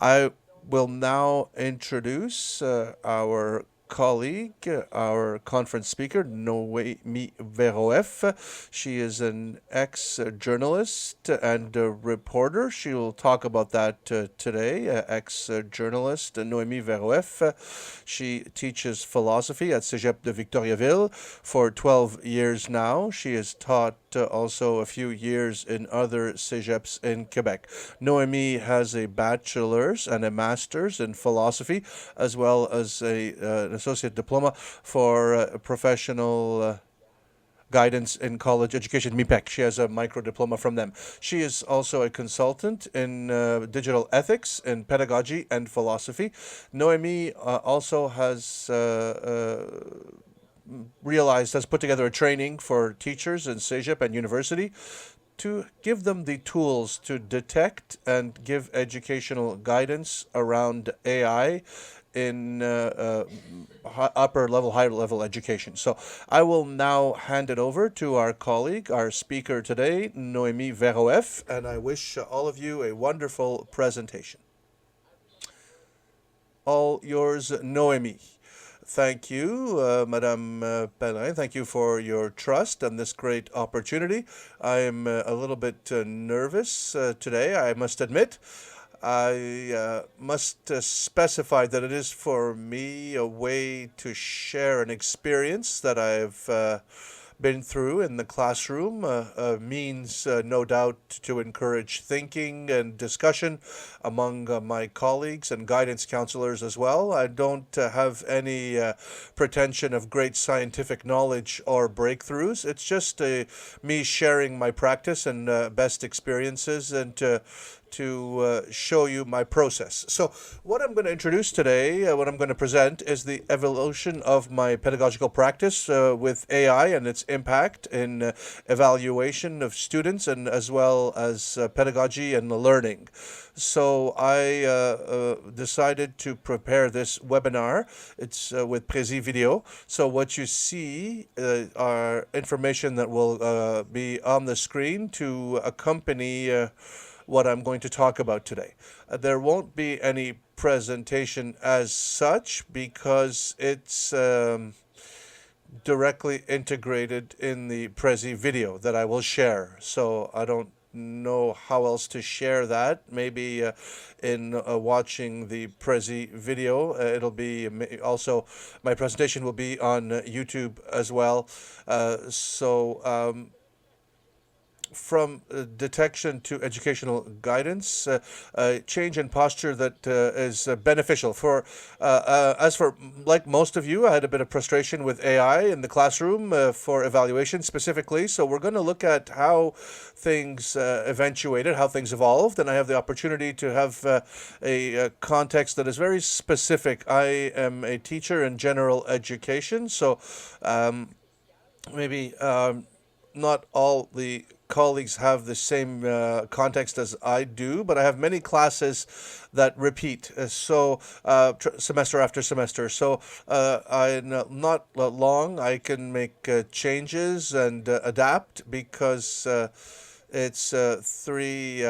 I will now introduce our colleague, our conference speaker, Noémie Veroef. She is an ex-journalist and a reporter. She will talk about that today. Ex-journalist Noémie Veroef. She teaches philosophy at Cégep de Victoriaville for 12 years now. She has taught also a few years in other cégeps in Quebec. Noemi has a bachelor's and a master's in philosophy, as well as an associate diploma for professional guidance in college education, MIPEC. She has a micro diploma from them. She is also a consultant in digital ethics, in pedagogy, and philosophy. Noemi also has has put together a training for teachers in CEGEP and university to give them the tools to detect and give educational guidance around AI in upper level, higher level education. So I will now hand it over to our colleague, our speaker today, Noémie Veroef, and I wish all of you a wonderful presentation. All yours, Noémie. Thank you, Madame Pelin. Thank you for your trust and this great opportunity. I'm a little bit nervous today, I must admit. I must specify that it is for me a way to share an experience that I've been through in the classroom, means no doubt to encourage thinking and discussion among my colleagues and guidance counselors as well. I don't have any pretension of great scientific knowledge or breakthroughs. It's just me sharing my practice and best experiences and to show you my process. So, what I'm going to introduce today, what I'm going to present, is the evolution of my pedagogical practice with AI and its impact in evaluation of students and as well as pedagogy and learning. So, I decided to prepare this webinar. It's with Prezi Video. So, what you see are information that will be on the screen to accompany what I'm going to talk about today. There won't be any presentation as such because it's directly integrated in the Prezi video that I will share. So I don't know how else to share that. Maybe in watching the Prezi video, it'll be also my presentation will be on YouTube as well. From detection to educational guidance, change in posture that is beneficial. As for like most of you, I had a bit of frustration with AI in the classroom for evaluation specifically. So we're going to look at how things eventuated, how things evolved, and I have the opportunity to have a context that is very specific. I am a teacher in general education, so maybe not all the colleagues have the same context as I do, but I have many classes that repeat. Semester after semester. So in not long, I can make changes and adapt because it's three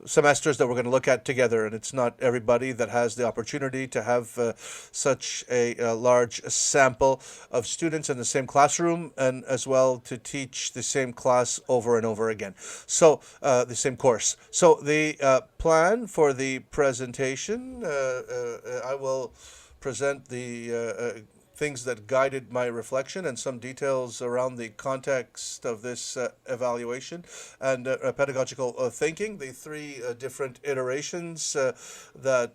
semesters that we're going to look at together, and it's not everybody that has the opportunity to have such a large sample of students in the same classroom and as well to teach the same class over and over again. So, the same course. So, the plan for the presentation, I will present the things that guided my reflection and some details around the context of this evaluation and pedagogical thinking, the three different iterations that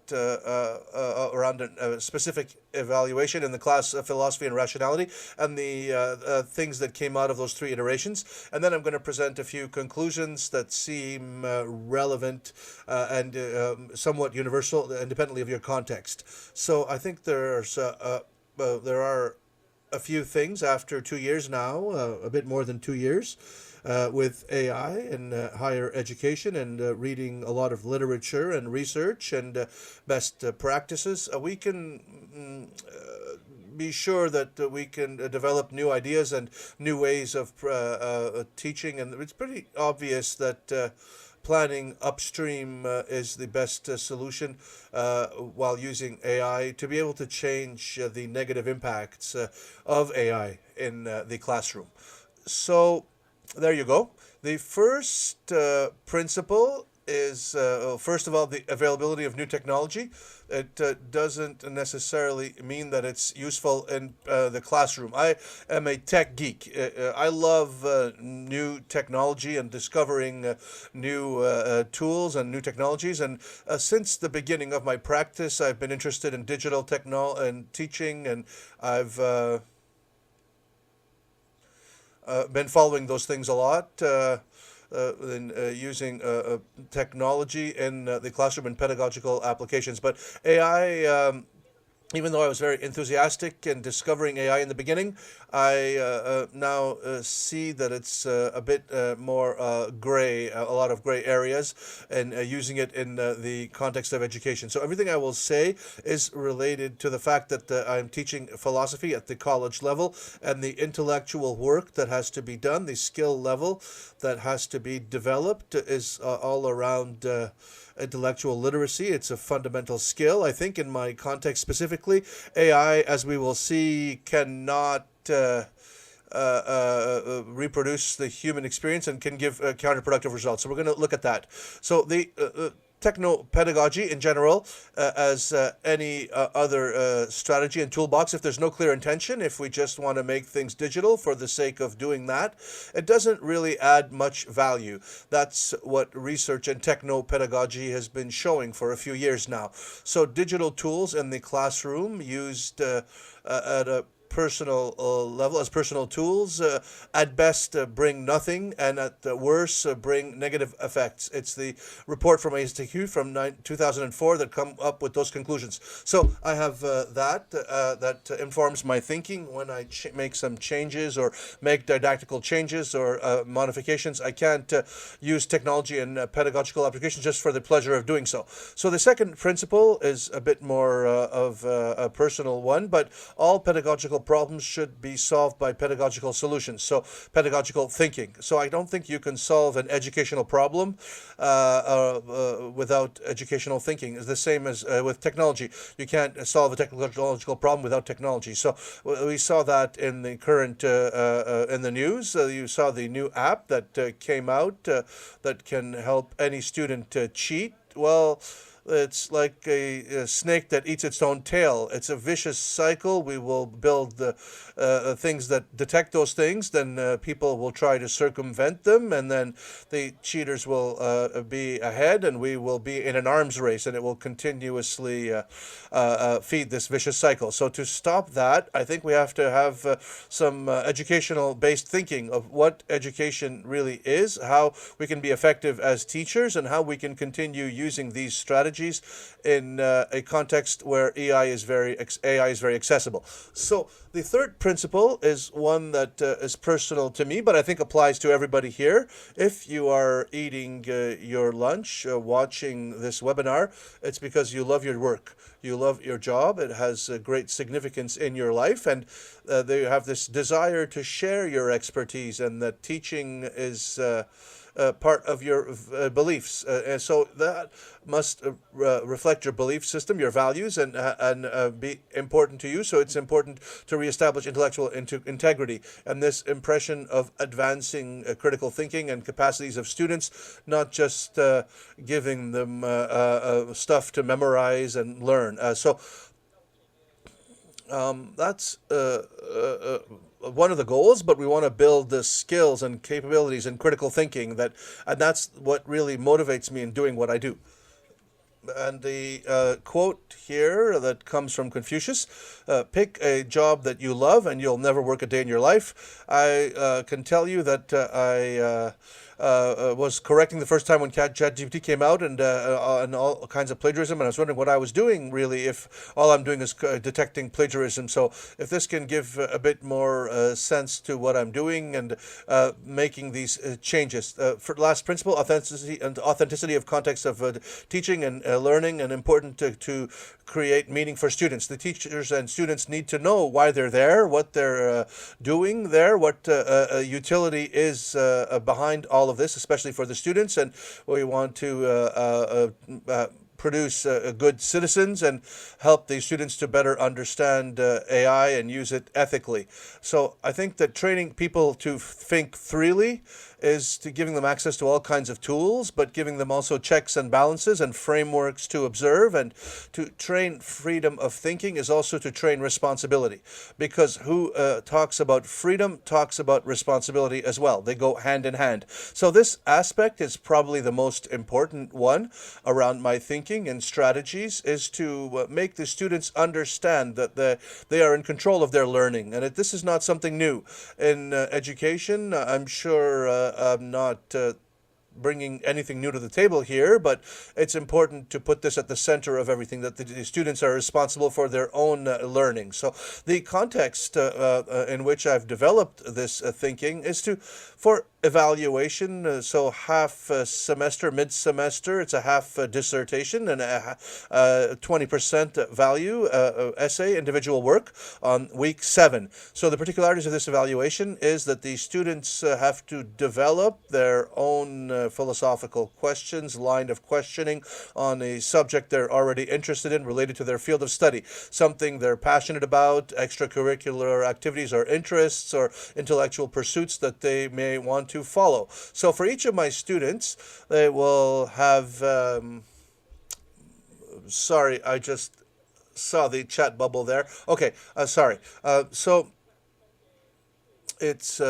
around a specific evaluation in the class of philosophy and rationality, and the things that came out of those three iterations. And then I'm going to present a few conclusions that seem relevant and somewhat universal, independently of your context. So I think there are a few things after 2 years now, a bit more than 2 years, with AI and higher education and reading a lot of literature and research and best practices. We can be sure that we can develop new ideas and new ways of teaching. And it's pretty obvious that planning upstream is the best solution while using AI to be able to change the negative impacts of AI in the classroom. So there you go. The first principle is, first of all, the availability of new technology. It doesn't necessarily mean that it's useful in the classroom. I am a tech geek. I love new technology and discovering new tools and new technologies. And since the beginning of my practice, I've been interested in digital technology and teaching, and I've been following those things a lot. In using technology in the classroom and pedagogical applications. But AI, even though I was very enthusiastic in discovering AI in the beginning, I now see that it's a bit more gray, a lot of gray areas, and using it in the context of education. So everything I will say is related to the fact that I'm teaching philosophy at the college level, and the intellectual work that has to be done, the skill level that has to be developed is all around intellectual literacy. It's a fundamental skill. I think in my context specifically, AI, as we will see, cannot reproduce the human experience and can give counterproductive results. So we're going to look at that. So the techno-pedagogy in general, as any other strategy and toolbox, if there's no clear intention, if we just want to make things digital for the sake of doing that, it doesn't really add much value. That's what research in techno-pedagogy has been showing for a few years now. So digital tools in the classroom used at a personal level as personal tools at best bring nothing, and at the worst bring negative effects. It's the report from ISTQ from 2004 that come up with those conclusions. So I have that informs my thinking when I make some changes or make didactical changes or modifications. I can't use technology in pedagogical applications just for the pleasure of doing so. So the second principle is a bit more of a personal one, but all pedagogical problems should be solved by pedagogical solutions. So pedagogical thinking. So I don't think you can solve an educational problem without educational thinking. It's the same as with technology. You can't solve a technological problem without technology. So we saw that in the current in the news. You saw the new app that came out that can help any student cheat. Well, it's like a snake that eats its own tail. It's a vicious cycle. We will build things that detect those things, then people will try to circumvent them, and then the cheaters will be ahead, and we will be in an arms race, and it will continuously feed this vicious cycle. So to stop that, I think we have to have some educational-based thinking of what education really is, how we can be effective as teachers, and how we can continue using these strategies in a context where AI is very accessible. So the third principle is one that is personal to me, but I think applies to everybody here. If you are eating your lunch, watching this webinar, it's because you love your work. You love your job. It has great significance in your life, and they have this desire to share your expertise, and that teaching is part of your beliefs, and so that must reflect your belief system, your values, and be important to you. So it's important to reestablish intellectual integrity, and this impression of advancing critical thinking and capacities of students, not just giving them stuff to memorize and learn. So that's one of the goals, but we want to build the skills and capabilities and critical thinking and that's what really motivates me in doing what I do. And the quote here that comes from Confucius, pick a job that you love and you'll never work a day in your life. I can tell you that I was correcting the first time when ChatGPT came out, and all kinds of plagiarism, and I was wondering what I was doing really if all I'm doing is detecting plagiarism. So if this can give a bit more sense to what I'm doing and making these changes. For last principle, authenticity of context of teaching and learning and important to create meaning for students. The teachers and students need to know why they're there, what they're doing there, what utility is behind all of this, especially for the students. And we want to produce good citizens and help the students to better understand AI and use it ethically. So I think that training people to think freely is to giving them access to all kinds of tools, but giving them also checks and balances and frameworks to observe. And to train freedom of thinking is also to train responsibility, because who talks about freedom talks about responsibility as well. They go hand in hand. So this aspect is probably the most important one around my thinking and strategies, is to make the students understand that they are in control of their learning. And this is not something new in education. I'm sure I'm not bringing anything new to the table here, but it's important to put this at the center of everything, that the students are responsible for their own learning. So the context in which I've developed this thinking is for evaluation. So half semester, mid-semester, it's a half dissertation and a 20% value essay, individual work on week 7. So the particularities of this evaluation is that the students have to develop their own philosophical questions, line of questioning on a subject they're already interested in related to their field of study, something they're passionate about, extracurricular activities or interests or intellectual pursuits that they may want to follow. So for each of my students, they will have, sorry, I just saw the chat bubble there. Okay, sorry. So it's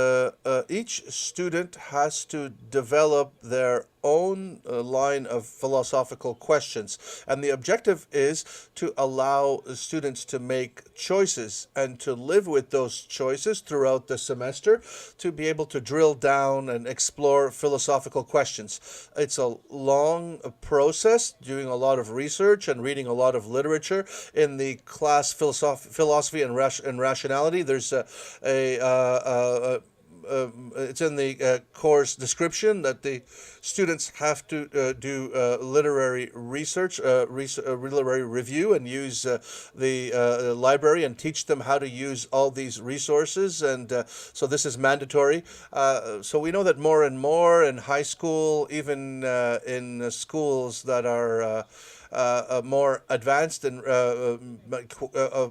each student has to develop their own line of philosophical questions. And the objective is to allow students to make choices and to live with those choices throughout the semester, to be able to drill down and explore philosophical questions. It's a long process, doing a lot of research and reading a lot of literature. In the class philosophy and rationality, there's it's in the course description that the students have to do literary research, literary review, and use the library, and teach them how to use all these resources. And so this is mandatory. So we know that more and more in high school, even in schools that are more advanced in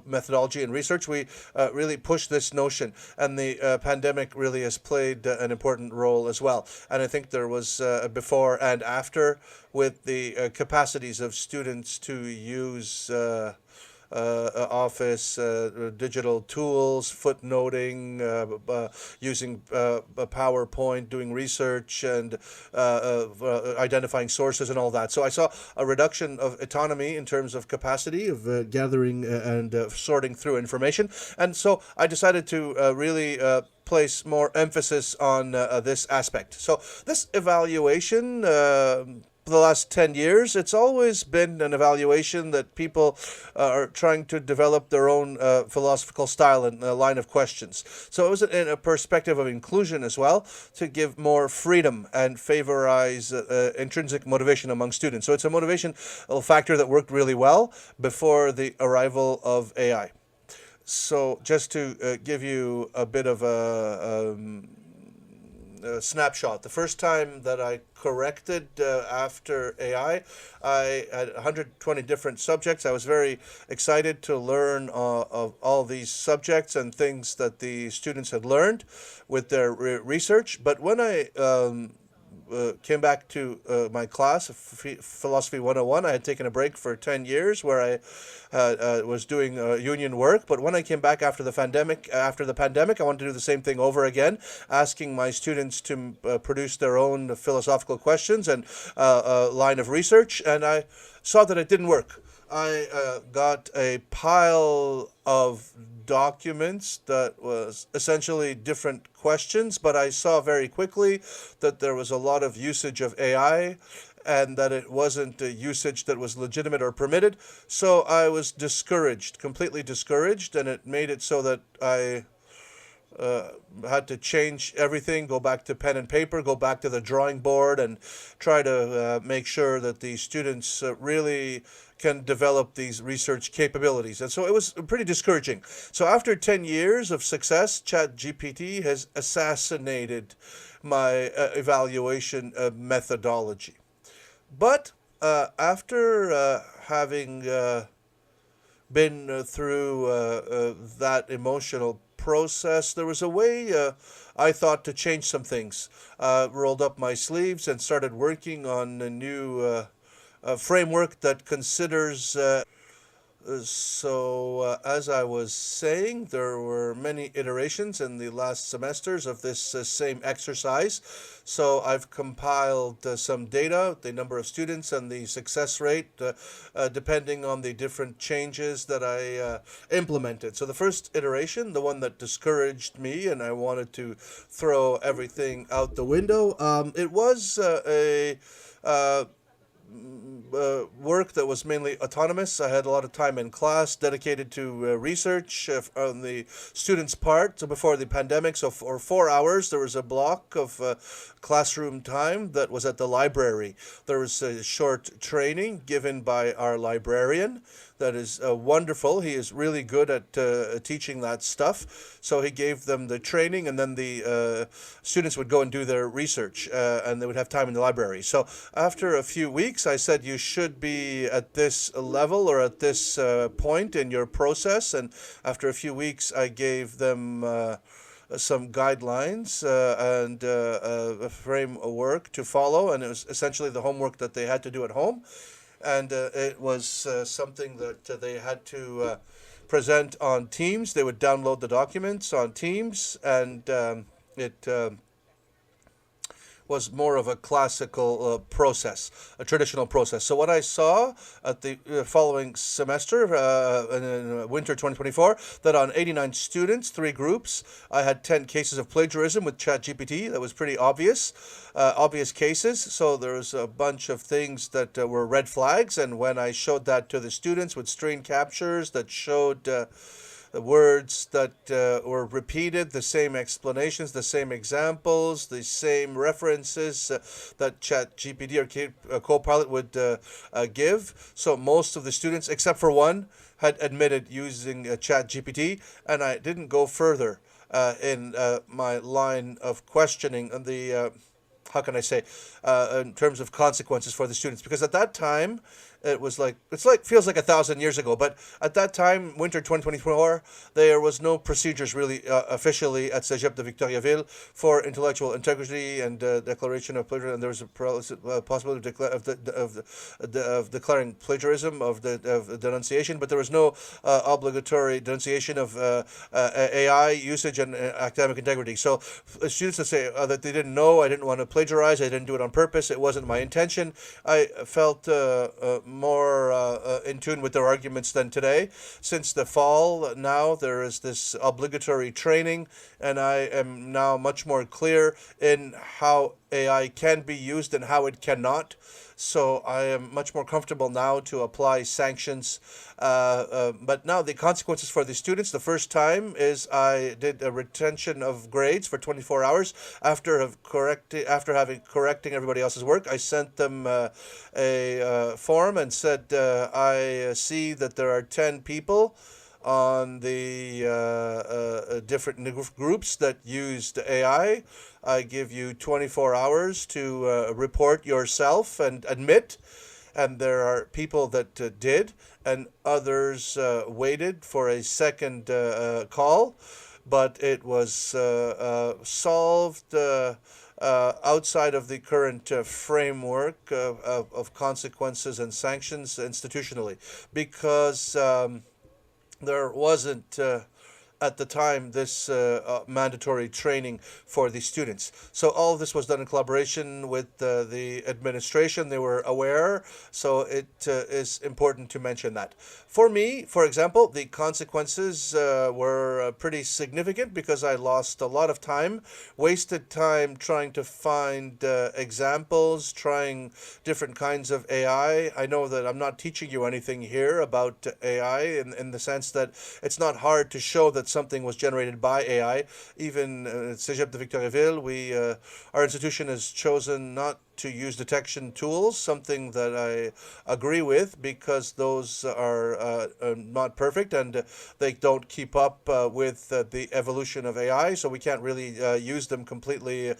methodology and research, we really push this notion. And the pandemic really has played an important role as well. And I think there was before and after, with the capacities of students to use Office, digital tools, footnoting, using PowerPoint, doing research, and identifying sources and all that. So I saw a reduction of autonomy in terms of capacity of gathering and sorting through information. And so I decided to really place more emphasis on this aspect. So this evaluation, for the last 10 years, it's always been an evaluation that people are trying to develop their own philosophical style and line of questions. So it was in a perspective of inclusion as well, to give more freedom and favorize intrinsic motivation among students. So it's a motivation factor that worked really well before the arrival of AI. So just to give you a bit of a snapshot. The first time that I corrected after AI, I had 120 different subjects. I was very excited to learn of all these subjects and things that the students had learned with their research. But when I came back to my class, Philosophy 101. I had taken a break for 10 years where I was doing union work. But when I came back after the pandemic, I wanted to do the same thing over again, asking my students to produce their own philosophical questions and a line of research. And I saw that it didn't work. I got a pile of documents that was essentially different questions, but I saw very quickly that there was a lot of usage of AI and that it wasn't a usage that was legitimate or permitted. So I was discouraged, completely discouraged, and it made it so that I uh, had to change everything, go back to pen and paper, go back to the drawing board, and try to make sure that the students really can develop these research capabilities. And so it was pretty discouraging. So after 10 years of success, ChatGPT has assassinated my evaluation methodology. But after having been through that emotional process, there was a way I thought to change some things. Rolled up my sleeves and started working on a new framework that considers as I was saying, there were many iterations in the last semesters of this same exercise. So I've compiled some data, the number of students and the success rate, depending on the different changes that I implemented. So the first iteration, the one that discouraged me and I wanted to throw everything out the window, it was uh, work that was mainly autonomous. I had a lot of time in class dedicated to research on the students' part. So before the pandemic, so for 4 hours, there was a block of classroom time that was at the library. There was a short training given by our librarian that is wonderful. He is really good at teaching that stuff. So he gave them the training, and then the students would go and do their research, and they would have time in the library. So after a few weeks, I said you should be at this level or at this point in your process. And after a few weeks, I gave them some guidelines and a framework to follow, and it was essentially the homework that they had to do at home. And it was something that they had to present on Teams. They would download the documents on Teams, and it was more of a classical process, a traditional process. So what I saw at the following semester, in winter 2024, that on 89 students, three groups, I had 10 cases of plagiarism with ChatGPT. That was pretty obvious cases. So there was a bunch of things that were red flags. And when I showed that to the students with screen captures that showed the words that were repeated, the same explanations, the same examples, the same references that ChatGPT or Copilot would give. So most of the students, except for one, had admitted using ChatGPT, and I didn't go further in my line of questioning and the how can I say, in terms of consequences for the students. Because at that time, it was like, feels like 1,000 years ago, but at that time, winter 2024, there was no procedures really officially at Cégep de Victoriaville for intellectual integrity and declaration of plagiarism. And there was a possibility of declaring plagiarism of the denunciation, but there was no obligatory denunciation of AI usage and academic integrity. So students that say that they didn't know, I didn't want to plagiarize, I didn't do it on purpose, it wasn't my intention. I felt more in tune with their arguments than today. Since the fall, now there is this obligatory training, and I am now much more clear in how AI can be used and how it cannot. So I am much more comfortable now to apply sanctions. But now the consequences for the students, the first time is I did a retention of grades for 24 hours after having correcting everybody else's work. I sent them a form and said, I see that there are 10 people on the different groups that used AI. I give you 24 hours to report yourself and admit. And there are people that did, and others waited for a second call, but it was solved outside of the current framework of consequences and sanctions institutionally, because there wasn't at the time this mandatory training for the students. So all of this was done in collaboration with the administration. They were aware, so it is important to mention that. For me, for example, the consequences were pretty significant because I lost a lot of time, wasted time trying to find examples, trying different kinds of AI. I know that I'm not teaching you anything here about AI in the sense that it's not hard to show that something was generated by AI. Even at Cégep de Victoriaville, our institution has chosen not to use detection tools, something that I agree with because those are not perfect and they don't keep up with the evolution of AI. So we can't really use them completely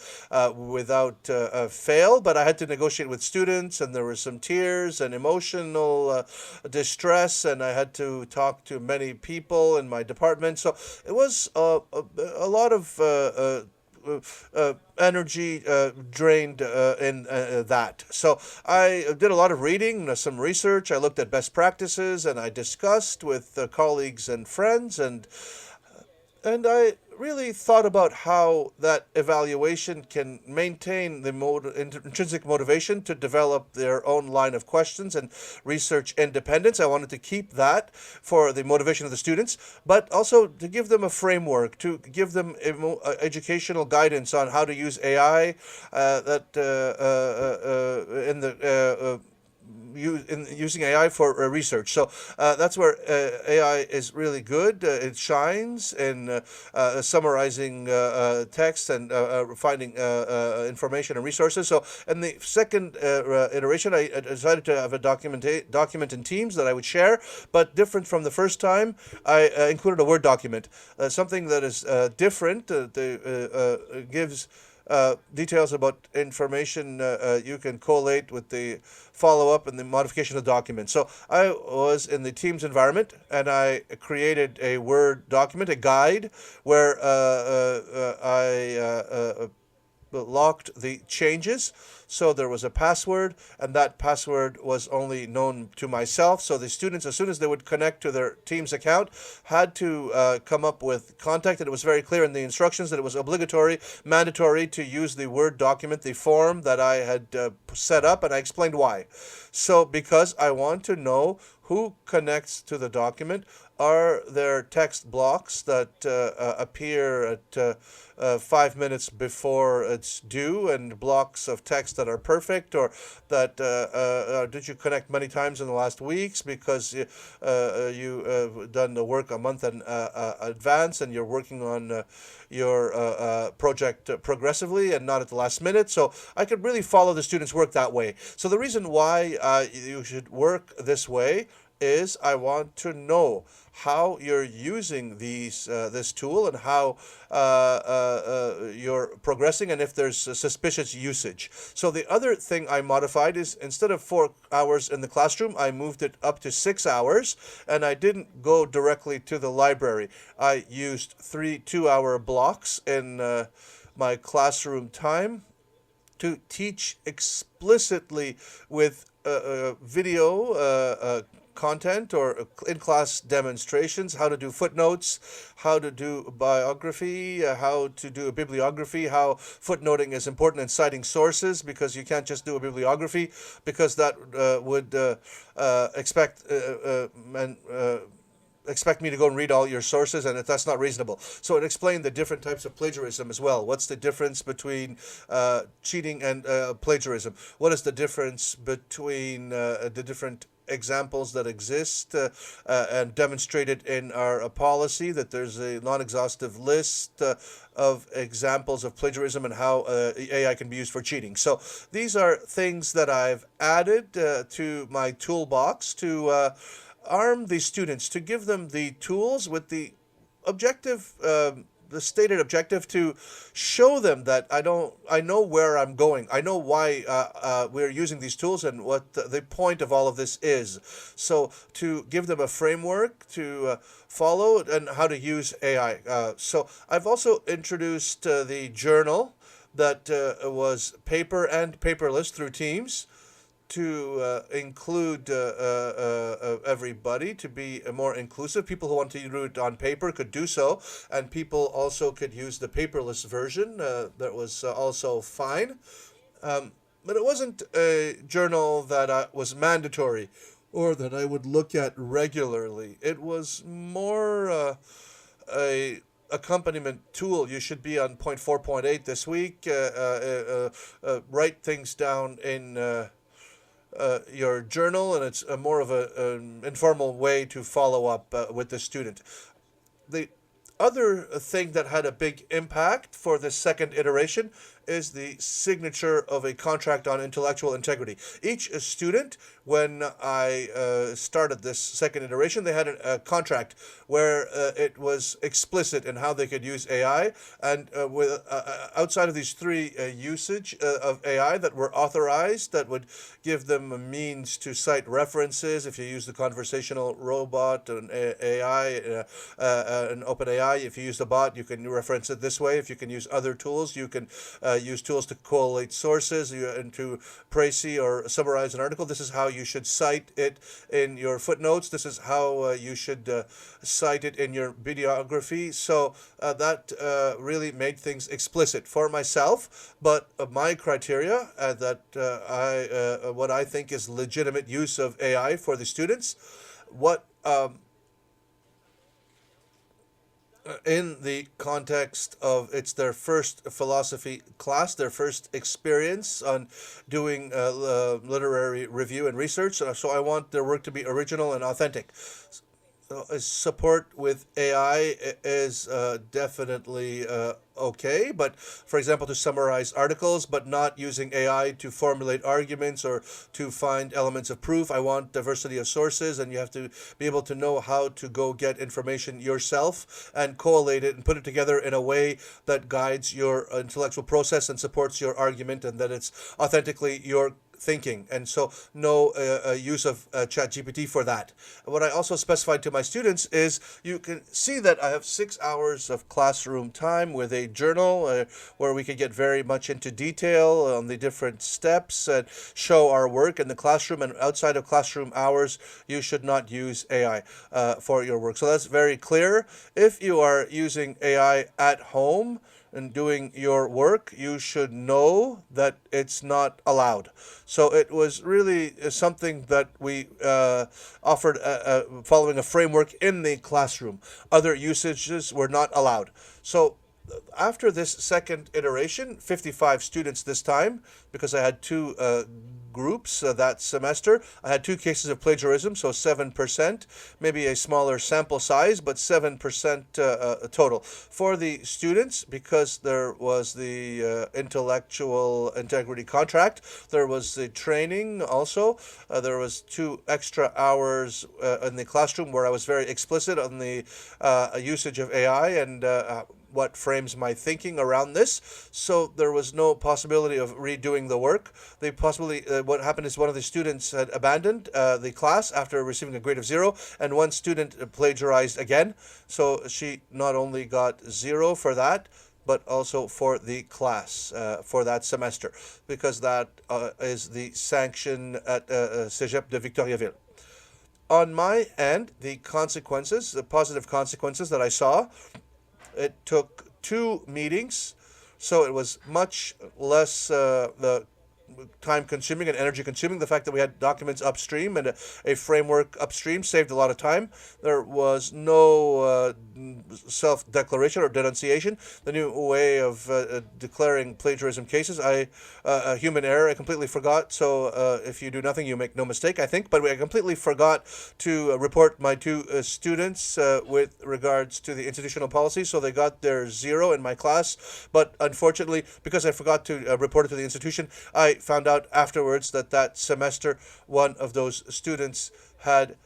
without fail. But I had to negotiate with students, and there were some tears and emotional distress, and I had to talk to many people in my department. So it was a lot of energy drained in that. So I did a lot of reading, some research. I looked at best practices, and I discussed with colleagues and friends, and I really thought about how that evaluation can maintain the intrinsic motivation to develop their own line of questions and research independence. I wanted to keep that for the motivation of the students, but also to give them a framework, to give them educational guidance on how to use AI in the using AI for research. So that's where AI is really good. It shines in summarizing text and finding information and resources. So in the second iteration, I decided to have a document in Teams that I would share, but different from the first time. I included a Word document, something that is different. Gives details about information you can collate with the follow-up and the modification of the document. So I was in the Teams environment, and I created a Word document, a guide, where I locked the changes. So there was a password, and that password was only known to myself. So the students, as soon as they would connect to their Teams account, had to come up with contact. And it was very clear in the instructions that it was mandatory to use the Word document, the form that I had set up, and I explained why. So because I want to know who connects to the document. Are there text blocks that appear at 5 minutes before it's due, and blocks of text that are perfect, or that did you connect many times in the last weeks because you done the work a month in advance, and you're working on your project progressively and not at the last minute. So I could really follow the students' work that way. So the reason why you should work this way is I want to know how you're using this tool, and how you're progressing, and if there's a suspicious usage. So the other thing I modified is, instead of 4 hours in the classroom, I moved it up to 6 hours, and I didn't go directly to the library. I used 3 2-hour blocks in my classroom time to teach explicitly with video content or in-class demonstrations, how to do footnotes, how to do biography, how to do a bibliography, how footnoting is important in citing sources, because you can't just do a bibliography, because that would expect me to go and read all your sources, and that's not reasonable. So it explained the different types of plagiarism as well. What's the difference between cheating and plagiarism? What is the difference between the different examples that exist and demonstrated in our policy, that there's a non-exhaustive list of examples of plagiarism, and how AI can be used for cheating. So these are things that I've added to my toolbox to arm the students, to give them the tools with the objective, the stated objective, to show them that I know where I'm going. I know why we're using these tools, and what the point of all of this is. So to give them a framework to follow, and how to use AI. So I've also introduced the journal that was paper and paperless through Teams, to include everybody, to be more inclusive. People who want to do it on paper could do so, and people also could use the paperless version. That was also fine. But it wasn't a journal that was mandatory or that I would look at regularly. It was more a accompaniment tool. You should be on point 4.8 this week. Write things down in your journal, and it's an informal way to follow up with the student. The other thing that had a big impact for the second iteration is the signature of a contract on intellectual integrity. Each student, when I started this second iteration, they had a contract where it was explicit in how they could use AI, and outside of these three usage of AI that were authorized, that would give them a means to cite references. If you use the conversational robot, an AI, an open AI, if you use the bot, you can reference it this way. If you can use other tools, you can use tools to collate sources and to précis or summarize an article. This is how you should cite it in your footnotes. This is how you should cite it in your bibliography. So that really made things explicit for myself. But my criteria that what I think is legitimate use of AI for the students, what in the context of it's their first philosophy class, their first experience on doing literary review and research. So I want their work to be original and authentic. Support with AI is definitely okay, but for example, to summarize articles, but not using AI to formulate arguments or to find elements of proof. I want diversity of sources, and you have to be able to know how to go get information yourself and collate it and put it together in a way that guides your intellectual process and supports your argument, and that it's authentically your thinking. And so no use of ChatGPT for that. What I also specified to my students is you can see that I have 6 hours of classroom time with a journal where we can get very much into detail on the different steps and show our work in the classroom. And outside of classroom hours, you should not use AI for your work. So that's very clear. If you are using AI at home and doing your work, you should know that it's not allowed. So it was really something that we offered following a framework in the classroom. Other usages were not allowed. So after this second iteration, 55 students this time, because I had two groups that semester. I had two cases of plagiarism, so 7%, maybe a smaller sample size, but 7% total. For the students, because there was the intellectual integrity contract, there was the training also. There was 2 extra hours in the classroom where I was very explicit on the usage of AI and what frames my thinking around this. So there was no possibility of redoing the work. They possibly what happened is one of the students had abandoned the class after receiving a grade of 0, and one student plagiarized again. So she not only got 0 for that, but also for the class for that semester, because that is the sanction at Cégep de Victoriaville. On my end, the consequences, the positive consequences that I saw, it took 2 meetings, so it was much less the time consuming and energy consuming. The fact that we had documents upstream and a framework upstream saved a lot of time. There was no self declaration or denunciation. The new way of declaring plagiarism cases, a human error, I completely forgot. So if you do nothing, you make no mistake, I think. But I completely forgot to report my 2 students with regards to the institutional policy. So they got their 0 in my class. But unfortunately, because I forgot to report it to the institution, I found out afterwards that that semester one of those students had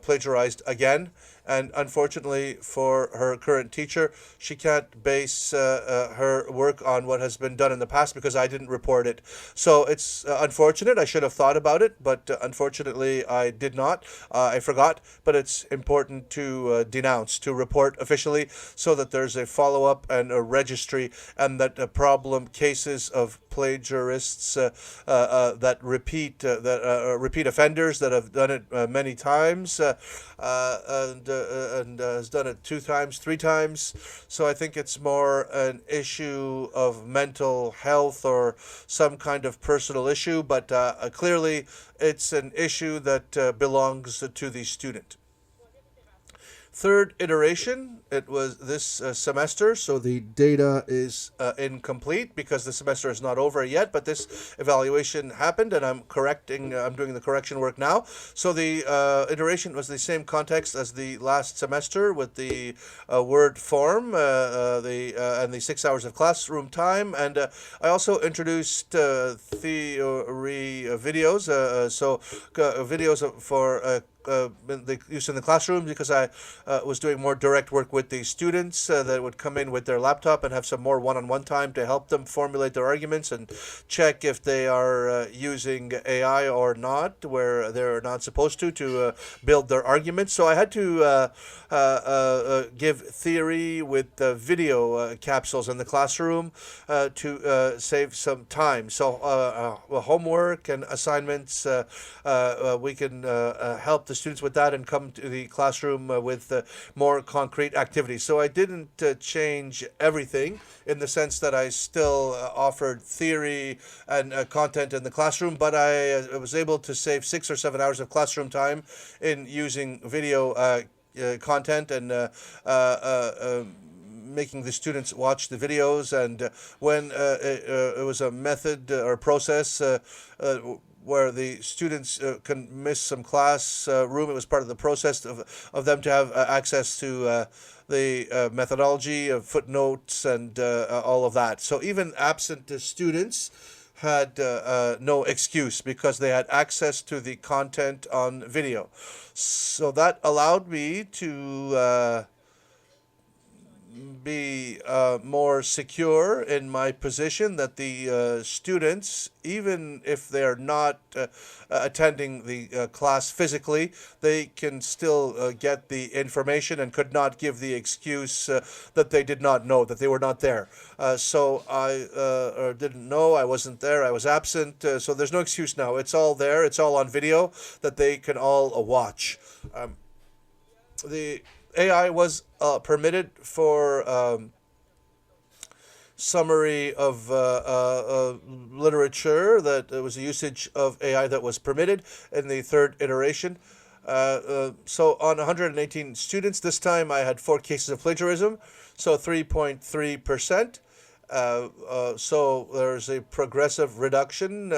plagiarized again, and unfortunately for her current teacher, she can't base her work on what has been done in the past because I didn't report it. So it's unfortunate. I should have thought about it, but unfortunately I did not. I forgot, but it's important to denounce, to report officially, so that there's a follow-up and a registry, and that problem cases of plagiarists that repeat offenders that have done it many times and has done it 2 times, 3 times. So I think it's more an issue of mental health or some kind of personal issue, but clearly it's an issue that belongs to the student. third iteration. It was this semester, so the data is incomplete because the semester is not over yet. But this evaluation happened, and I'm correcting. I'm doing the correction work now. So the iteration was the same context as the last semester, with the word form, the and the 6 hours of classroom time, and I also introduced theory videos. Videos for the use in the classroom, because I was doing more direct work with the students that would come in with their laptop and have some more one-on-one time to help them formulate their arguments and check if they are using AI or not, where they're not supposed to build their arguments. So I had to give theory with video capsules in the classroom to save some time. So homework and assignments, we can help the students with that and come to the classroom with more concrete activities. So I didn't change everything, in the sense that I still offered theory and content in the classroom, but I was able to save 6 or 7 hours of classroom time in using video content and making the students watch the videos. And when it was a method or process where the students can miss some class room, it was part of the process of them to have access to the methodology of footnotes and all of that. So even absent students had no excuse, because they had access to the content on video. So that allowed me to be more secure in my position, that the students, even if they're not attending the class physically, they can still get the information and could not give the excuse that they did not know, that they were not there. So I didn't know, I wasn't there, I was absent. So there's no excuse now. It's all there, it's all on video that they can all watch. The AI was permitted for summary of literature. That there was a usage of AI that was permitted in the third iteration. So on 118 students, this time I had 4 cases of plagiarism, so 3.3%. So there's a progressive reduction.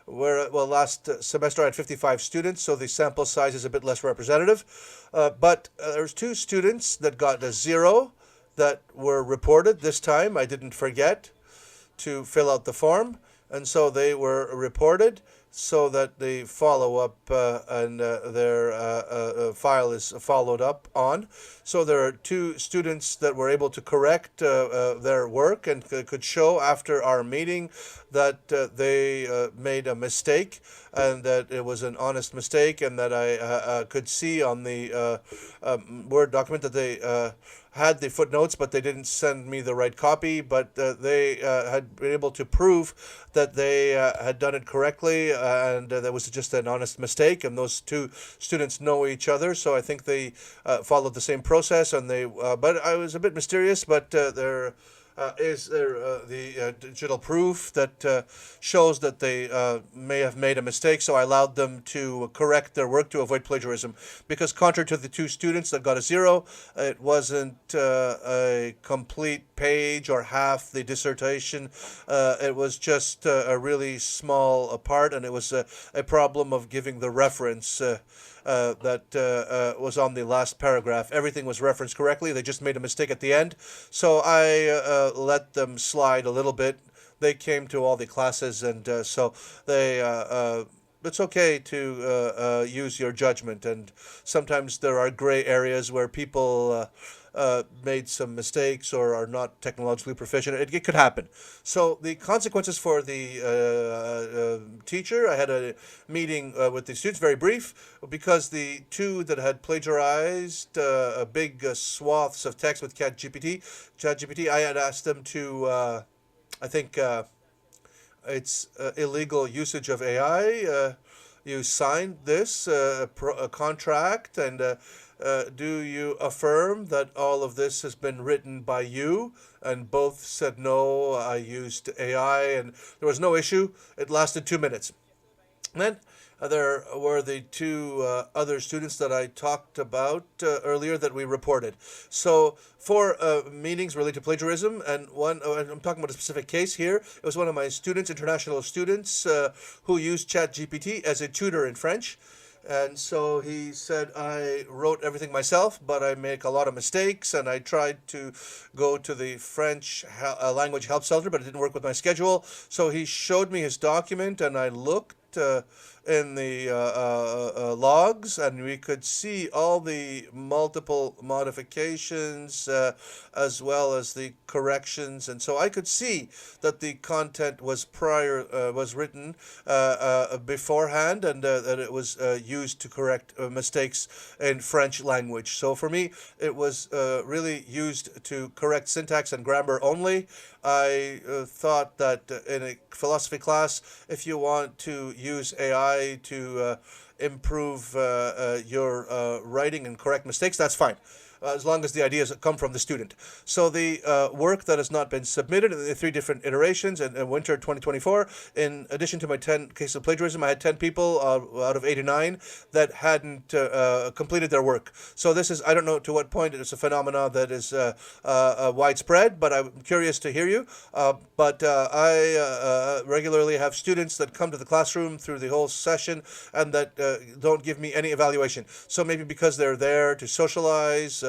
Last semester I had 55 students, so the sample size is a bit less representative. But there's 2 students that got a 0 that were reported this time. I didn't forget to fill out the form, and so they were reported, so that the follow-up and their file is followed up on. So there are 2 students that were able to correct their work and could show after our meeting that they made a mistake, and that it was an honest mistake, and that I could see on the Word document that they had the footnotes, but they didn't send me the right copy. But they had been able to prove that they had done it correctly, and that was just an honest mistake. And those 2 students know each other, so I think they followed the same process. And they, but I was a bit mysterious. But there is the digital proof that shows that they may have made a mistake. So I allowed them to correct their work to avoid plagiarism, because contrary to the 2 students that got a 0, it wasn't a complete page or half the dissertation. It was just a really small part, and it was a problem of giving the reference that was on the last paragraph. Everything was referenced correctly. They just made a mistake at the end. So I let them slide a little bit. They came to all the classes, and so they it's okay to use your judgment. And sometimes there are gray areas where people made some mistakes or are not technologically proficient. It could happen. So the consequences for the teacher, I had a meeting with the students, very brief, because the 2 that had plagiarized a big swaths of text with ChatGPT, I had asked them to, I think it's illegal usage of AI. You signed this a contract, and do you affirm that all of this has been written by you? And both said no, I used AI, and there was no issue. It lasted 2 minutes. And then There were the two other students that I talked about earlier that we reported. So for meetings related to plagiarism, and I'm talking about a specific case here. It was one of my students, international students, who used ChatGPT as a tutor in French. And so he said, I wrote everything myself, but I make a lot of mistakes. And I tried to go to the French language help center, but it didn't work with my schedule. So he showed me his document, and I looked in the logs, and we could see all the multiple modifications as well as the corrections. And so I could see that the content was written beforehand, and that it was used to correct mistakes in French language. So for me, it was really used to correct syntax and grammar only. I thought that in a philosophy class, if you want to use AI to improve your writing and correct mistakes, that's fine, as long as the ideas come from the student. So the work that has not been submitted in the three different iterations in winter 2024, in addition to my 10 cases of plagiarism, I had 10 people out of 89 that hadn't completed their work. So this is, I don't know to what point it's a phenomenon that is widespread, but I'm curious to hear you. But I regularly have students that come to the classroom through the whole session and that don't give me any evaluation. So maybe because they're there to socialize,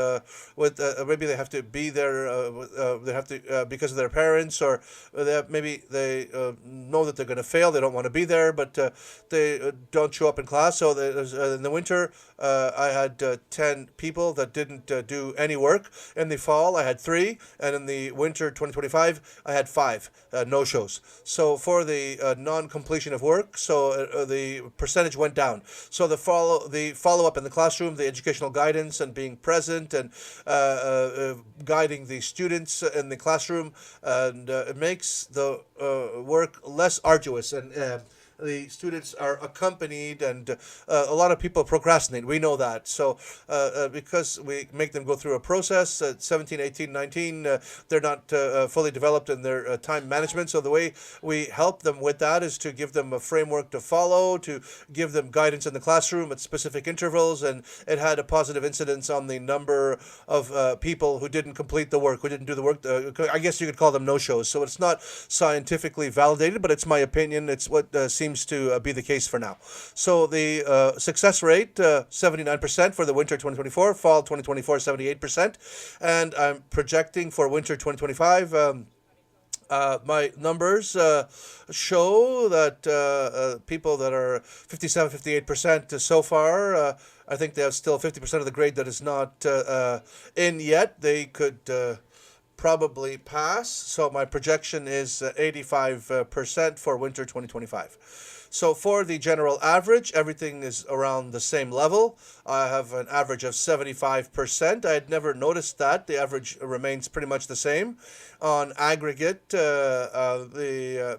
with maybe they have to be there. They have to because of their parents, or maybe they know that they're going to fail. They don't want to be there, but they don't show up in class. So in the winter, I had 10 people that didn't do any work. In the fall, I had 3, and in the winter 2025, I had 5 no-shows. So for the non-completion of work, so the percentage went down. So the follow-up in the classroom, the educational guidance and being present and guiding the students in the classroom, and it makes the work less arduous, and the students are accompanied, and a lot of people procrastinate. We know that. So because we make them go through a process at 17, 18, 19, they're not fully developed in their time management. So the way we help them with that is to give them a framework to follow, to give them guidance in the classroom at specific intervals, and it had a positive incidence on the number of people who didn't complete the work, who didn't do the work. I guess you could call them no-shows. So it's not scientifically validated, but it's my opinion. It's what seems to be the case for now. So the success rate, 79% for the winter 2024, fall 2024, 78%. And I'm projecting for winter 2025, my numbers show that people that are 57, 58% so far, I think they have still 50% of the grade that is not in yet. They could probably pass. So my projection is 85% for winter 2025. So for the general average, everything is around the same level. I have an average of 75%. I had never noticed that. The average remains pretty much the same. On aggregate, the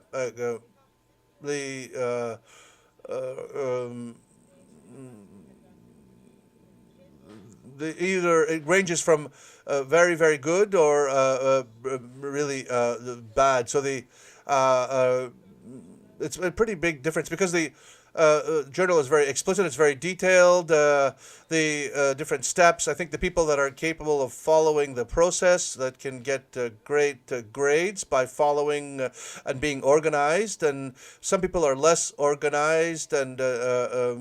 either it ranges from very, very good or really bad. So the it's a pretty big difference because the journal is very explicit. It's very detailed. The different steps. I think the people that are capable of following the process that can get great grades by following and being organized. And some people are less organized and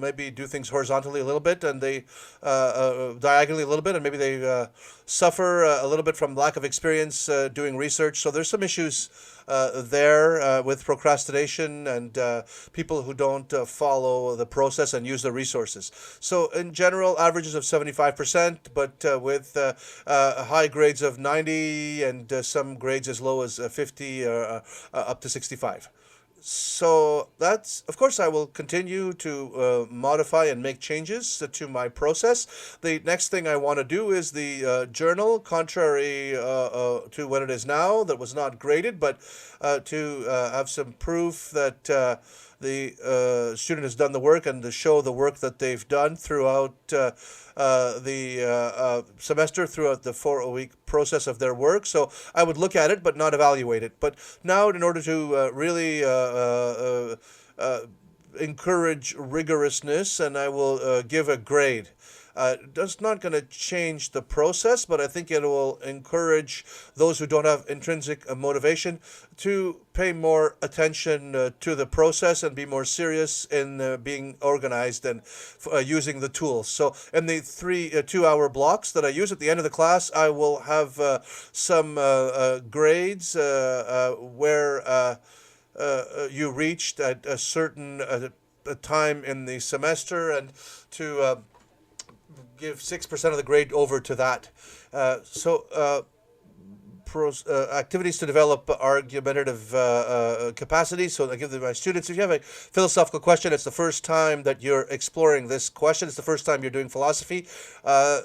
maybe do things horizontally a little bit, and they diagonally a little bit, and maybe they suffer a little bit from lack of experience doing research. So there's some issues there with procrastination and people who don't follow the process and use the resources. So in general, averages of 75%, but with high grades of 90 and some grades as low as 50 up to 65. So that's, of course, I will continue to modify and make changes to my process. The next thing I want to do is the journal, contrary to what it is now, that was not graded, but to have some proof that the student has done the work and to show the work that they've done throughout the semester, throughout the 4-week process of their work. So I would look at it, but not evaluate it. But now, in order to really encourage rigorousness, and I will give a grade. That's not going to change the process, but I think it will encourage those who don't have intrinsic motivation to pay more attention to the process and be more serious in being organized and using the tools. So, in the 2 hour blocks that I use at the end of the class, I will have some grades where you reached at a certain a time in the semester, and to give 6% of the grade over to that. Activities to develop argumentative capacities. So I give them to my students. If you have a philosophical question, it's the first time that you're exploring this question. It's the first time you're doing philosophy.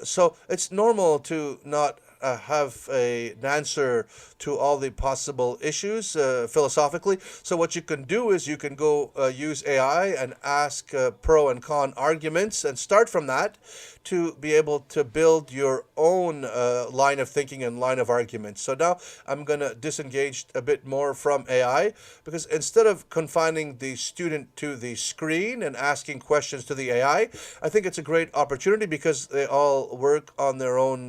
So it's normal to not have an answer to all the possible issues philosophically. So what you can do is you can go use AI and ask pro and con arguments and start from that to be able to build your own line of thinking and line of argument. So now I'm going to disengage a bit more from AI, because instead of confining the student to the screen and asking questions to the I think it's a great opportunity, because they all work on their own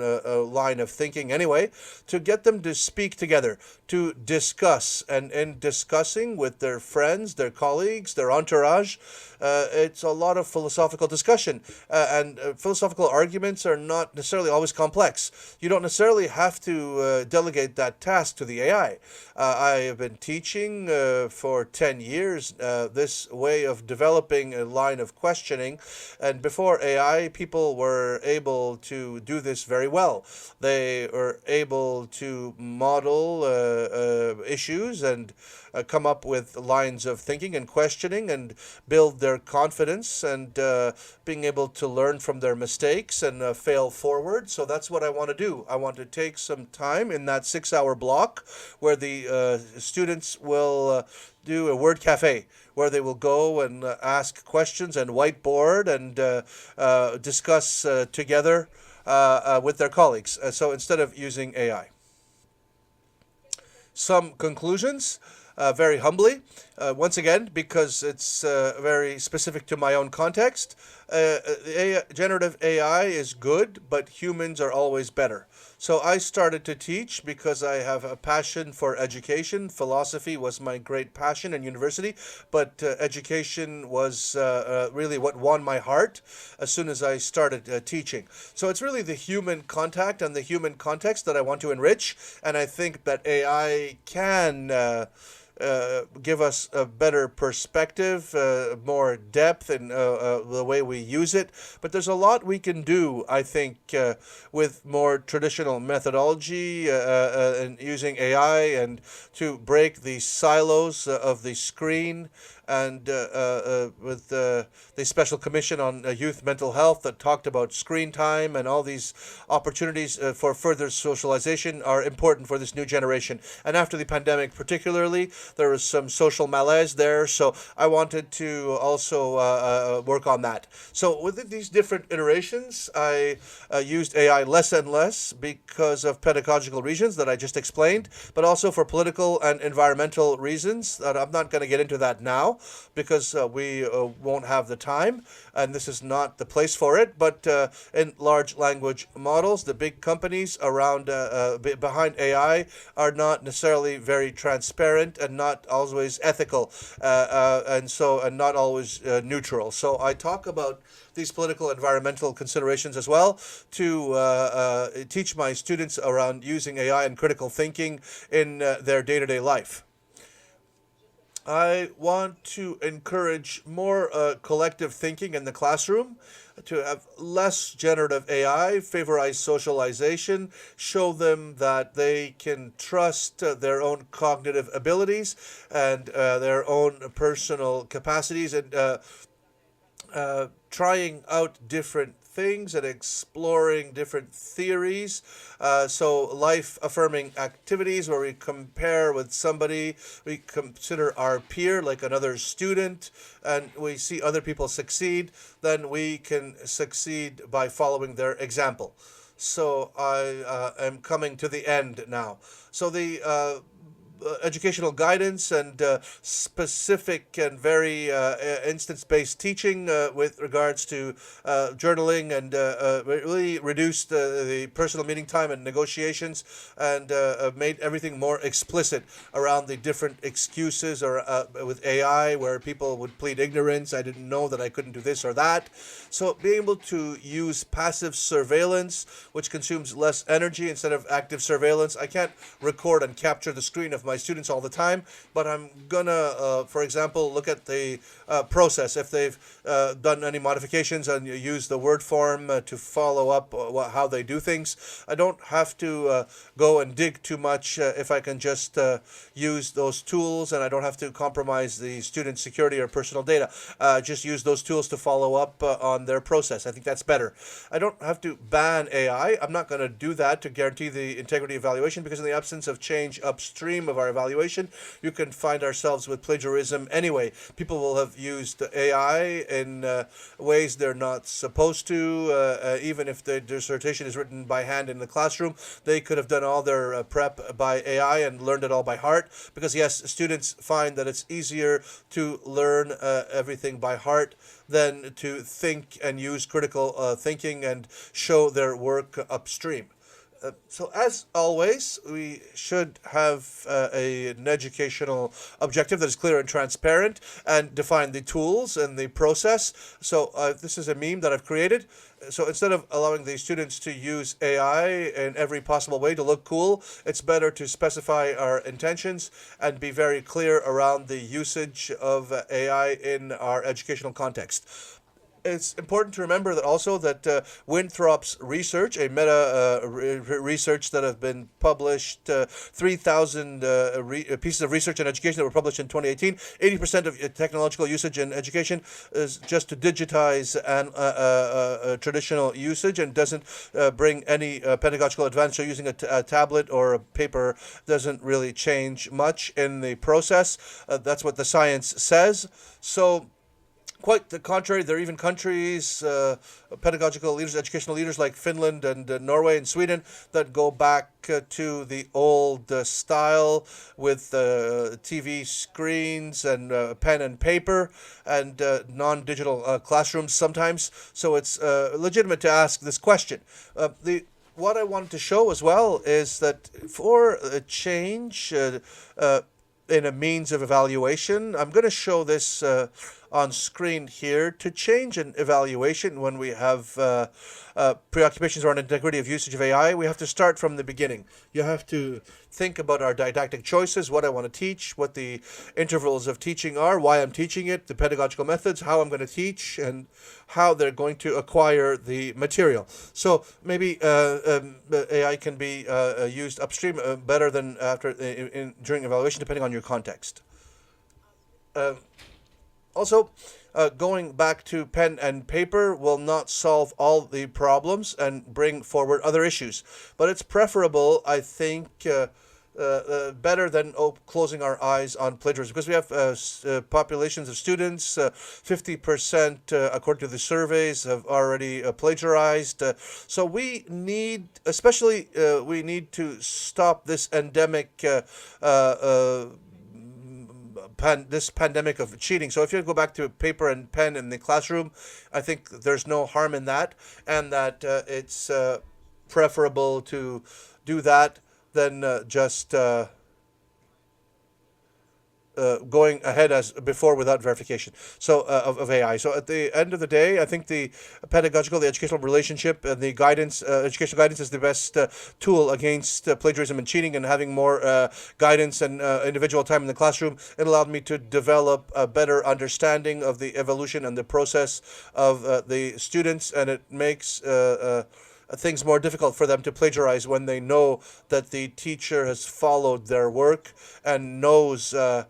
line of thinking anyway, to get them to speak together, to discuss. And in discussing with their friends, their colleagues, their entourage, it's a lot of philosophical discussion. And philosophical arguments are not necessarily always complex. You don't necessarily have to delegate that task to the AI. I have been teaching for 10 years this way of developing a line of questioning. And before AI, people were able to do this very well. They were able to model issues and come up with lines of thinking and questioning and build their confidence, and being able to learn from their mistakes and fail forward. So that's what I want to do. I want to take some time in that 6 hour block where the students will do a word cafe, where they will go and ask questions and whiteboard and discuss together with their colleagues. So instead of using AI. Some conclusions, very humbly, once again, because it's very specific to my own context. Generative AI is good, but humans are always better. So I started to teach because I have a passion for education. Philosophy was my great passion in university, but education was really what won my heart as soon as I started teaching. So it's really the human contact and the human context that I want to enrich, and I think that AI can give us a better perspective, more depth in the way we use it. But there's a lot we can do, I think, with more traditional methodology and using AI, and to break the silos of the screen, and with the Special Commission on Youth Mental Health that talked about screen time, and all these opportunities for further socialization are important for this new generation. And after the pandemic particularly, there was some social malaise there, so I wanted to also work on that. So with these different iterations, I used AI less and less because of pedagogical reasons that I just explained, but also for political and environmental reasons that I'm not going to get into that now, because we won't have the time, and this is not the place for it. But in large language models, the big companies around behind AI are not necessarily very transparent and not always ethical, and not always neutral. So I talk about these political environmental considerations as well, to teach my students around using AI and critical thinking in their day-to-day life. I want to encourage more collective thinking in the classroom, to have less generative AI, favorize socialization, show them that they can trust their own cognitive abilities and their own personal capacities, and trying out different things and exploring different theories. So life affirming activities where we compare with somebody, we consider our peer like another student, and we see other people succeed, then we can succeed by following their example. So I am coming to the end now. So the educational guidance and specific and very instance-based teaching with regards to journaling and really reduced the personal meeting time and negotiations and made everything more explicit around the different excuses or with AI where people would plead ignorance. I didn't know that I couldn't do this or that. So being able to use passive surveillance, which consumes less energy instead of active surveillance. I can't record and capture the screen of my students all the time, but I'm gonna, for example, look at the process. If they've done any modifications and you use the word form to follow up how they do things, I don't have to go and dig too much if I can just use those tools and I don't have to compromise the student's security or personal data. Just use those tools to follow up on their process. I think that's better. I don't have to ban AI. I'm not going to do that to guarantee the integrity of evaluation because in the absence of change upstream of our evaluation, you can find ourselves with plagiarism anyway. People will have used AI in ways they're not supposed to. Even if the dissertation is written by hand in the classroom, they could have done all their prep by AI and learned it all by heart because, yes, students find that it's easier to learn everything by heart than to think and use critical thinking and show their work upstream. So as always, we should have an educational objective that is clear and transparent and define the tools and the process. So this is a meme that I've created. So instead of allowing the students to use AI in every possible way to look cool, it's better to specify our intentions and be very clear around the usage of AI in our educational context. It's important to remember that also that Winthrop's research, a meta research that have been published, 3,000 pieces of research in education that were published in 2018, 80% of technological usage in education is just to digitize traditional usage and doesn't bring any pedagogical advantage. So using a tablet or a paper doesn't really change much in the process. That's what the science says. So quite the contrary, there are even countries, pedagogical leaders, educational leaders like Finland and Norway and Sweden that go back to the old style with TV screens and pen and paper and non-digital classrooms sometimes. So it's legitimate to ask this question. What I wanted to show as well is that for a change in a means of evaluation, I'm going to show this on screen here. To change an evaluation when we have preoccupations around integrity of usage of AI, we have to start from the beginning. You have to think about our didactic choices, what I want to teach, what the intervals of teaching are, why I'm teaching it, the pedagogical methods, how I'm going to teach, and how they're going to acquire the material. So maybe AI can be used upstream better than after during evaluation, depending on your context. Also, going back to pen and paper will not solve all the problems and bring forward other issues. But it's preferable, I think, better than closing our eyes on plagiarism because we have populations of students, 50% according to the surveys have already plagiarized. So we need, especially, we need to stop this endemic this pandemic of cheating. So if you go back to paper and pen in the classroom, I think there's no harm in that, and that it's preferable to do that than just going ahead as before without verification of AI. So at the end of the day, I think the pedagogical, the educational relationship, and the guidance, educational guidance is the best tool against plagiarism and cheating. And having more guidance and individual time in the classroom, it allowed me to develop a better understanding of the evolution and the process of the students, and it makes things more difficult for them to plagiarize when they know that the teacher has followed their work and knows their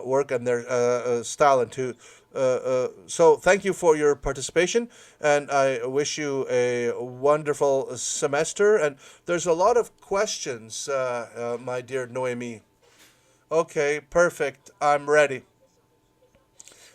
work and their style. And to so thank you for your participation, and I wish you a wonderful semester. And there's a lot of questions, my dear Noemi. Okay, perfect. I'm ready.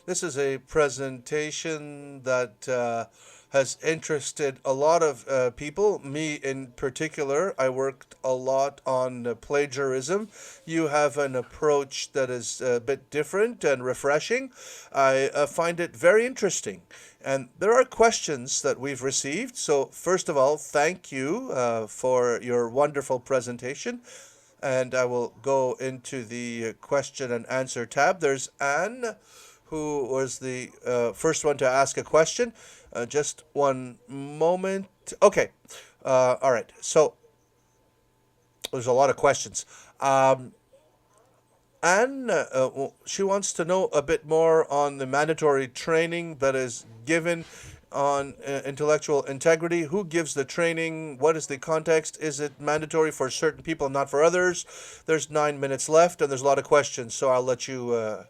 This is a presentation that has interested a lot of people, me in particular. I worked a lot on plagiarism. You have an approach that is a bit different and refreshing. I find it very interesting. And there are questions that we've received. So, first of all, thank you for your wonderful presentation. And I will go into the question and answer tab. There's Anne, who was the first one to ask a question. Just one moment. Okay. All right. So there's a lot of questions. Anne, she wants to know a bit more on the mandatory training that is given on intellectual integrity. Who gives the training? What is the context? Is it mandatory for certain people and not for others? There's 9 minutes left, and there's a lot of questions, so I'll let you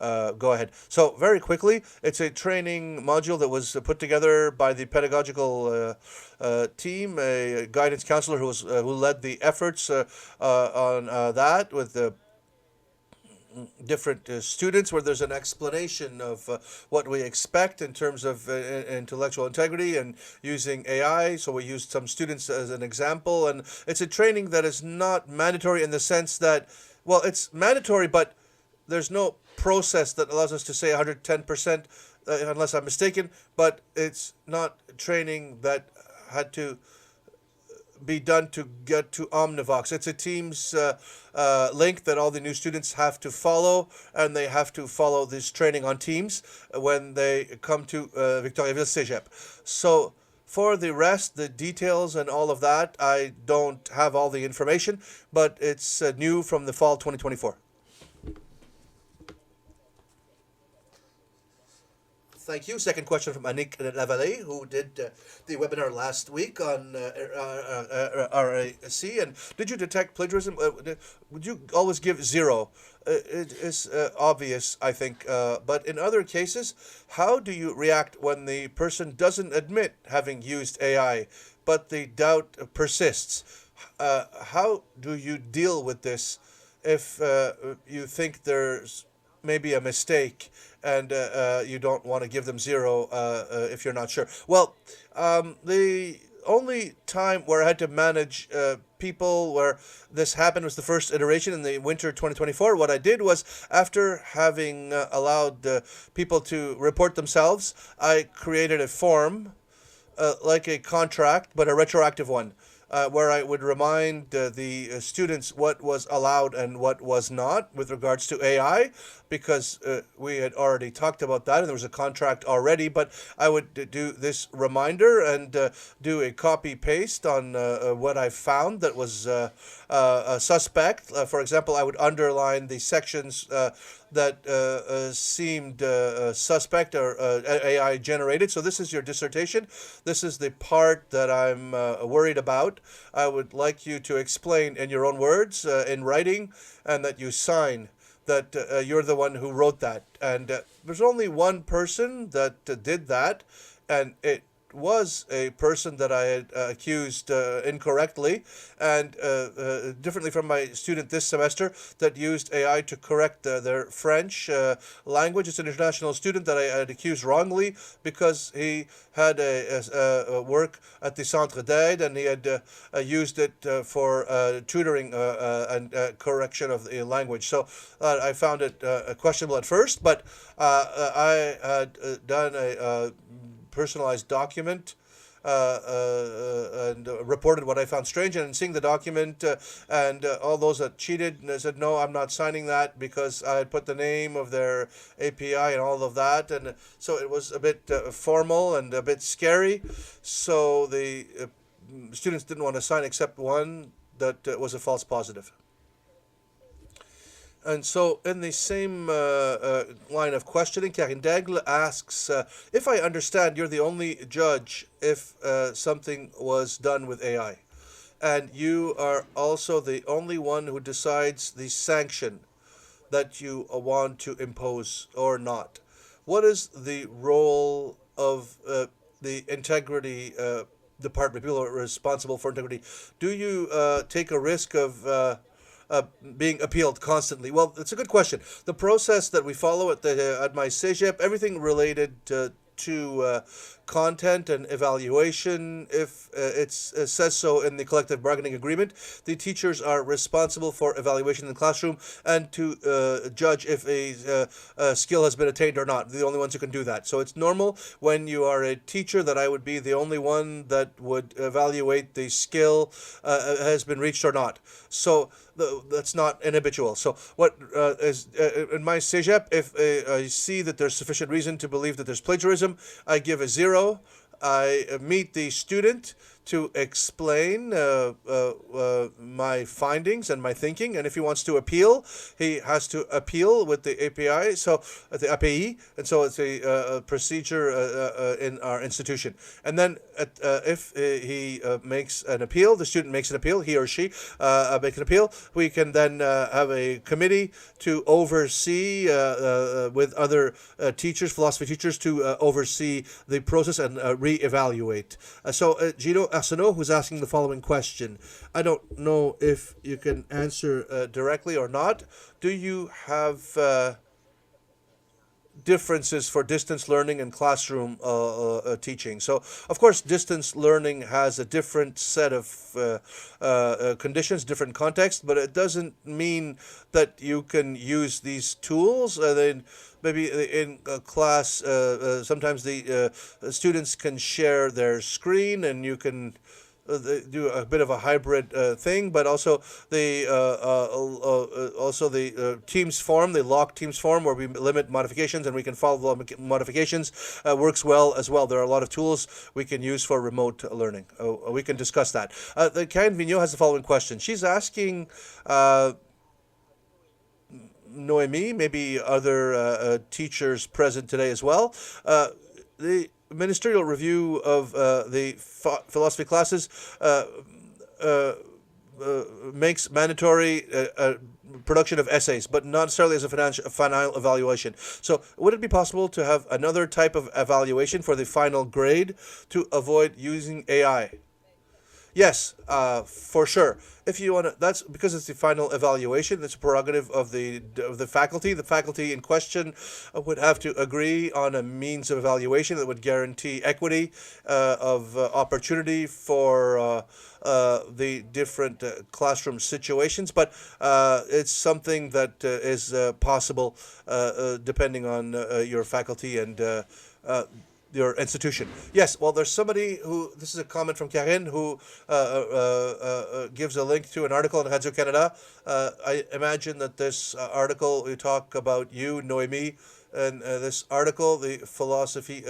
go ahead. So, very quickly, it's a training module that was put together by the pedagogical team, a guidance counselor who led the efforts on that with the different students, where there's an explanation of what we expect in terms of intellectual integrity and using AI. So we used some students as an example, and it's a training that is not mandatory in the sense that, well, it's mandatory, but there's no process that allows us to say 110%, unless I'm mistaken, but it's not training that had to be done to get to Omnivox. It's a Teams link that all the new students have to follow, and they have to follow this training on Teams when they come to Victoriaville Cégep. So for the rest, the details and all of that, I don't have all the information, but it's new from the fall 2024. Thank you. Second question from Anik Lavallée, who did the webinar last week on RAC. And did you detect plagiarism? Would you always give zero? It is obvious, I think. But in other cases, how do you react when the person doesn't admit having used AI, but the doubt persists? How do you deal with this if you think there's maybe a mistake and you don't want to give them zero if you're not sure? Well, the only time where I had to manage people where this happened was the first iteration in the winter 2024. What I did was, after having allowed people to report themselves, I created a form like a contract, but a retroactive one, where I would remind the students what was allowed and what was not with regards to AI, because we had already talked about that and there was a contract already. But I would do this reminder and do a copy paste on what I found that was suspect. For example, I would underline the sections that seemed suspect or AI generated. So this is your dissertation. This is the part that I'm worried about. I would like you to explain in your own words, in writing, and that you sign that you're the one who wrote that. And there's only one person that did that, and it was a person that I had accused incorrectly and differently from my student this semester that used AI to correct their French language. It's an international student that I had accused wrongly because he had a work at the Centre d'Aide and he had used it for tutoring and correction of the language. So I found it questionable at first, but I had done a personalized document and reported what I found strange. And seeing the document and all those that cheated, and I said, no, I'm not signing that because I had put the name of their API and all of that. And so it was a bit formal and a bit scary. So the students didn't want to sign except one that was a false positive. And so, in the same line of questioning, Karine Daigle asks, if I understand, you're the only judge if something was done with AI. And you are also the only one who decides the sanction that you want to impose or not. What is the role of the integrity department, people who are responsible for integrity? Do you take a risk of being appealed constantly? Well, it's a good question. The process that we follow at my CEGEP, everything related to content and evaluation. If it says so in the collective bargaining agreement, the teachers are responsible for evaluation in the classroom and to judge if a skill has been attained or not. They're the only ones who can do that. So it's normal when you are a teacher that I would be the only one that would evaluate the skill has been reached or not. So that's not inhabitual. So what is in my CEGEP, if I see that there's sufficient reason to believe that there's plagiarism, I give a 0. I meet the student to explain my findings and my thinking, and if he wants to appeal, he has to appeal with the API, so the API, and so it's a procedure in our institution. And then if he makes an appeal, the student makes an appeal, he or she make an appeal, we can then have a committee to oversee with other teachers, philosophy teachers, to oversee the process and re-evaluate. Gino Arsenault, who's asking the following question. I don't know if you can answer directly or not. Do you have differences for distance learning and classroom teaching? So, of course, distance learning has a different set of conditions, different context, but it doesn't mean that you can use these tools. Then maybe in class, sometimes the students can share their screen, and you can do a bit of a hybrid thing, but also the Teams form, the locked Teams form, where we limit modifications and we can follow the modifications, works well as well. There are a lot of tools we can use for remote learning. We can discuss that. The Karen Vigneault has the following question. She's asking Noemi, maybe other teachers present today as well. The ministerial review of the philosophy classes makes mandatory production of essays, but not necessarily as a final evaluation. So would it be possible to have another type of evaluation for the final grade to avoid using AI? Yes, for sure. If you want to, that's because it's the final evaluation. It's a prerogative of the faculty. The faculty in question would have to agree on a means of evaluation that would guarantee equity of opportunity for the different classroom situations. But it's something that is possible depending on your faculty and your institution. Yes, well, there's somebody who, this is a comment from Karine, who gives a link to an article in Radio Canada. I imagine that this article, we talk about you, Noemi, and this article, the philosophy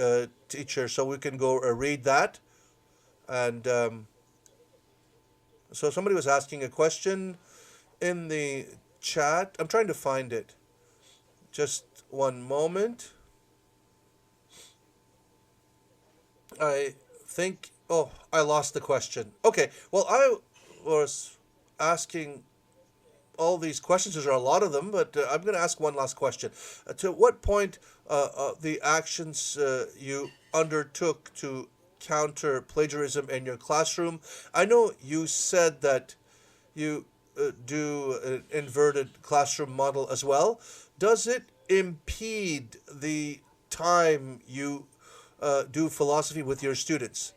teacher, so we can go read that. And so somebody was asking a question in the chat. I'm trying to find it. Just one moment. I think, oh, I lost the question. Okay, well, I was asking all these questions. There are a lot of them, but I'm going to ask one last question. To what point the actions you undertook to counter plagiarism in your classroom? I know you said that you do an inverted classroom model as well. Does it impede the time you do philosophy with your students?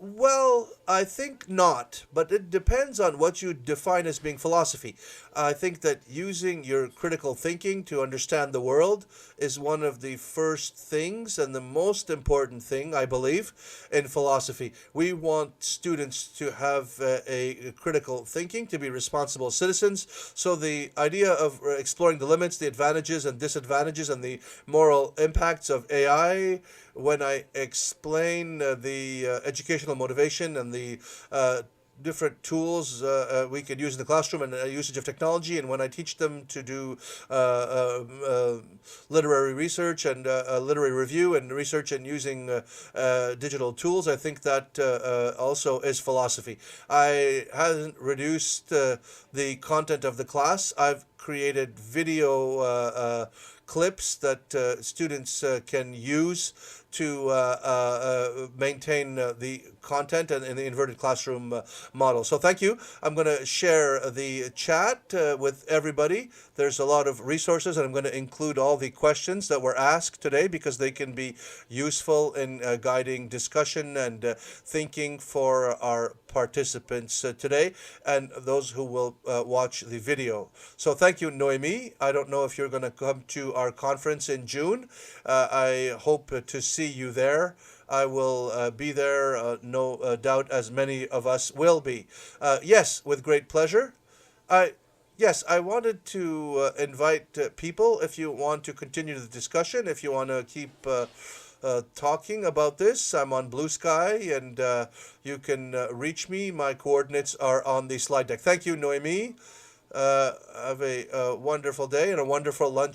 Well, I think not, but it depends on what you define as being philosophy. I think that using your critical thinking to understand the world is one of the first things and the most important thing, I believe, in philosophy. We want students to have a critical thinking, to be responsible citizens. So the idea of exploring the limits, the advantages and disadvantages, and the moral impacts of AI, when I explain the educational motivation and the different tools we could use in the classroom and usage of technology, and when I teach them to do literary research and literary review and research and using digital tools, I think that also is philosophy. I haven't reduced the content of the class. I've created video clips that students can use to maintain the content and in the inverted classroom model. So thank you. I'm going to share the chat with everybody. There's a lot of resources, and I'm going to include all the questions that were asked today because they can be useful in guiding discussion and thinking for our participants today and those who will watch the video. So thank you, Noemi. I don't know if you're going to come to our conference in June. I hope to see you there. I will be there, no doubt, as many of us will be. Yes, with great pleasure. I Yes, I wanted to invite people if you want to continue the discussion, if you want to keep talking about this. I'm on Blue Sky, and you can reach me. My coordinates are on the slide deck. Thank you, Noemi. Have a wonderful day and a wonderful lunch.